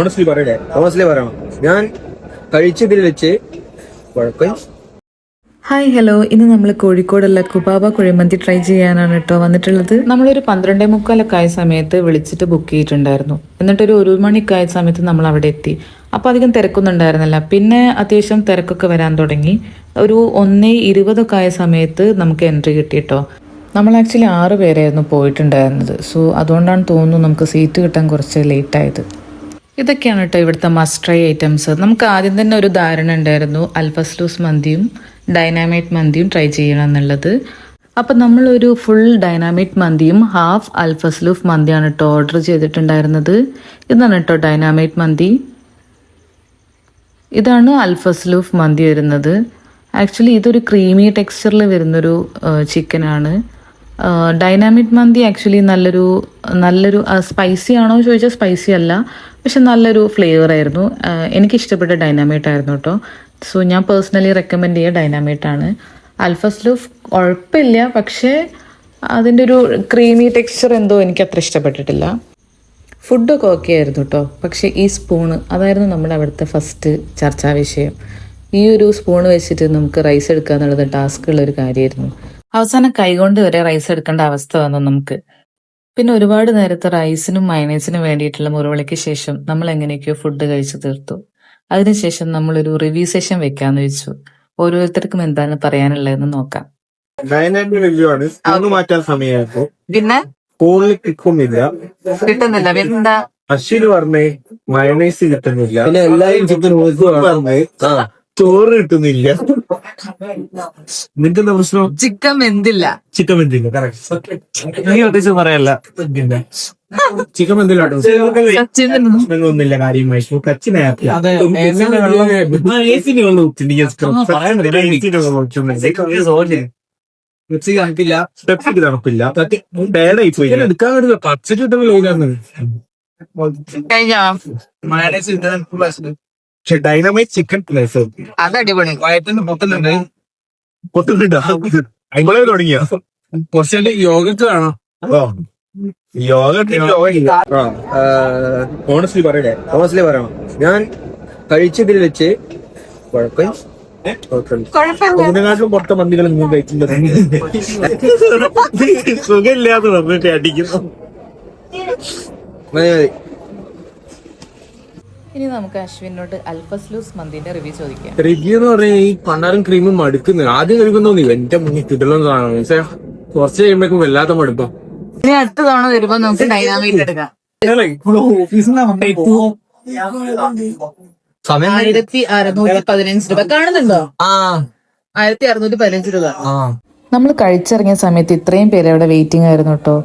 Honestly പറയാം, ഞാൻ കഴിച്ചതിൽ വെച്ച് കുഴപ്പം. ഹായ് ഹലോ, ഇന്ന് നമ്മൾ കോഴിക്കോടുള്ള കുബാബ കുഴിമന്തി ട്രൈ ചെയ്യാനാണ് കേട്ടോ വന്നിട്ടുള്ളത്. നമ്മളൊരു 12:45 ആയ സമയത്ത് വിളിച്ചിട്ട് ബുക്ക് ചെയ്തിട്ടുണ്ടായിരുന്നു. എന്നിട്ടൊരു 1 മണിക്കായ സമയത്ത് നമ്മൾ അവിടെ എത്തി. അപ്പോൾ അധികം തിരക്കൊന്നും ഉണ്ടായിരുന്നില്ല. പിന്നെ അത്യാവശ്യം തിരക്കൊക്കെ വരാൻ തുടങ്ങി. ഒരു 1:20 ആയ സമയത്ത് നമുക്ക് എൻട്രി കിട്ടി കേട്ടോ. നമ്മൾ ആക്ച്വലി 6 പേരായിരുന്നു പോയിട്ടുണ്ടായിരുന്നത്. സോ അതുകൊണ്ടാണ് തോന്നുന്നു നമുക്ക് സീറ്റ് കിട്ടാൻ കുറച്ച് ലേറ്റ് ആയത്. ഇതൊക്കെയാണ് കേട്ടോ ഇവിടുത്തെ മസ്റ്റ് ട്രൈ ഐറ്റംസ്. നമുക്ക് ആദ്യം തന്നെ ഒരു ധാരണ ഉണ്ടായിരുന്നു അൽഫസ്ലൂസ് മന്തിയും ഡൈനാമൈറ്റ് മന്തിയും ട്രൈ ചെയ്യണം എന്നുള്ളത്. അപ്പം നമ്മളൊരു ഫുൾ ഡൈനാമൈറ്റ് മന്തിയും ഹാഫ് അൽഫസ്ലൂഫ് മന്തിയാണ് കേട്ടോ ഓർഡർ ചെയ്തിട്ടുണ്ടായിരുന്നത്. ഇതാണ് കേട്ടോ ഡൈനാമൈറ്റ് മന്തി, ഇതാണ് അൽഫസ്ലൂഫ് മന്തി വരുന്നത്. ആക്ച്വലി ഇതൊരു ക്രീമി ടെക്സ്ചറിൽ വരുന്നൊരു ചിക്കനാണ്. ഡൈനാമിക് മന്തി ആക്ച്വലി നല്ലൊരു സ്പൈസി ആണോ ചോദിച്ചാൽ സ്പൈസി അല്ല, പക്ഷെ നല്ലൊരു ഫ്ലേവർ ആയിരുന്നു. എനിക്കിഷ്ടപ്പെട്ട ഡൈനാമൈറ്റ് ആയിരുന്നു കേട്ടോ. സോ ഞാൻ പേഴ്സണലി റെക്കമെൻഡ് ചെയ്യുക ഡൈനാമൈറ്റ് ആണ്. അൽഫസ്ലൂഫ് കുഴപ്പമില്ല, പക്ഷേ അതിൻ്റെ ഒരു ക്രീമി ടെക്സ്ചർ എന്തോ എനിക്ക് അത്ര ഇഷ്ടപ്പെട്ടിട്ടില്ല. ഫുഡൊക്കെ ഓക്കെ ആയിരുന്നു കേട്ടോ, പക്ഷേ ഈ സ്പൂണ് അതായിരുന്നു നമ്മുടെ അവിടുത്തെ ഫസ്റ്റ് ചർച്ചാ വിഷയം. ഈ ഒരു സ്പൂണ് വെച്ചിട്ട് നമുക്ക് റൈസ് എടുക്കുക എന്നുള്ളത് ടാസ്ക് ഉള്ളൊരു കാര്യമായിരുന്നു. അവസാനം കൈകൊണ്ട് വരെ റൈസ് എടുക്കേണ്ട അവസ്ഥ വന്നു നമുക്ക്. പിന്നെ ഒരുപാട് നേരത്തെ റൈസിനും മയണൈസിനും വേണ്ടിയിട്ടുള്ള മുറവിളിക്ക് ശേഷം നമ്മൾ എങ്ങനെയൊക്കെയോ ഫുഡ് കഴിച്ചു തീർത്തു. അതിനുശേഷം നമ്മളൊരു റിവ്യൂ സെഷൻ വെക്കാന്ന് വെച്ചു. ഓരോരുത്തർക്കും എന്താണ് പറയാനുള്ളതെന്ന് നോക്കാം. റിവ്യൂ ആണ്. മാറ്റാൻ സമയമായപ്പോ പിന്നെ കിട്ടുന്നില്ല. എന്താ അശ്വിന് പറഞ്ഞേ മയണൈസ് കിട്ടുന്നില്ല, പിന്നെ എല്ലാവരും പറഞ്ഞേ ചോറ് കിട്ടുന്നില്ല. നിനക്കെന്താ പ്രശ്നം? ചിക്കൻ വെന്തില്ല. നീ ഉദ്ദേശിച്ച് പറയല്ല, ചിക്കൻ വെന്തില്ല ഒന്നുമില്ല കാര്യമായി. പെപ്സിക്ക് തണുപ്പില്ല. പേടായി പോയി എടുക്കാൻ പറ്റില്ല. പച്ചക്ക് കിട്ടുന്ന പക്ഷെ ഡൈനാമൈറ്റ് ചിക്കൻ പ്ലേസ് അത് അടിപൊളി. വയറ്റിന് പൊട്ടുന്നുണ്ട്. അയിമ്പളേ തുടങ്ങിയ കുറച്ച് യോഗക്ക് വേണം. ഓണസ്റ്റ്ലി പറയാം, ഞാൻ കഴിച്ചതിൽ വെച്ച് കുഴപ്പമില്ല. പൊട്ട മന്തികൾ നിങ്ങൾ കഴിച്ചിട്ടുണ്ട്. സുഖമില്ലാതെ പറഞ്ഞിട്ട് അടിക്കുന്നു. ഇനി നമുക്ക് അശ്വിനോട് അൽഫസ്ലൂസ് മന്തിന്റെ റിവ്യൂ ചോദിക്കാം. റിവ്യൂ എന്ന് പറഞ്ഞാൽ ഈ പണ്ടാരം ക്രീമും മടുക്കുന്നത് ആദ്യം കഴിക്കുന്നു തോന്നി. എന്റെ മുന്നിൽ കിട്ടലെന്നതാണ്. പക്ഷെ കുറച്ച് കഴിയുമ്പോഴേക്കും വല്ലാത്ത മടുപ്പാ. ഇനി അടുത്ത തവണ വരുമ്പോ നമുക്ക് ഡൈനാമൈറ്റ് എടുക്കാം. സമയം 1615 രൂപ കാണുന്നുണ്ടോ? 1615 രൂപ. നമ്മൾ കഴിച്ചിറങ്ങിയ സമയത്ത് ഇത്രയും പേര് അവിടെ വെയിറ്റിംഗ് ആയിരുന്നു കേട്ടോ.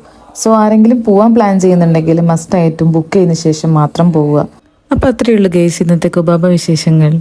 സോ ആരെങ്കിലും പോവാൻ പ്ലാൻ ചെയ്യുന്നുണ്ടെങ്കിൽ മസ്റ്റ് ആയിട്ടും ബുക്ക് ചെയ്തതിനു ശേഷം മാത്രം പോവുക. അപ്പൊ അത്രയേ ഉള്ളൂ ഗൈസ് ഇന്നത്തെ കുബാബ വിശേഷങ്ങൾ.